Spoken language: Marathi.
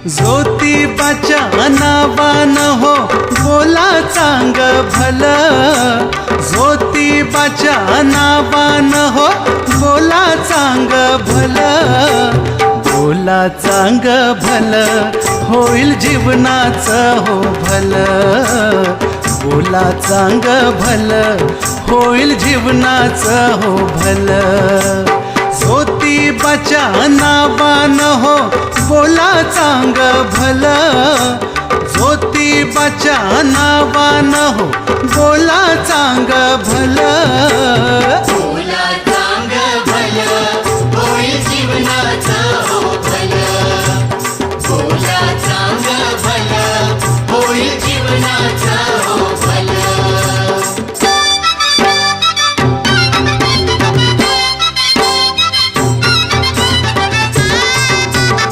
ज्योतिबाच्या नावान हो बोला चांग भल, ज्योतिबाच्या नावान हो बोला चांग भल, बोला चांग भल होईल जीवनाचं हो भल, बोला चांग भल होईल जीवनाचं हो भल, ज्योतिबाच्या नावान हो बोला चांग भल, ज्योतिबाच्या नावान हो बोला चांग भल।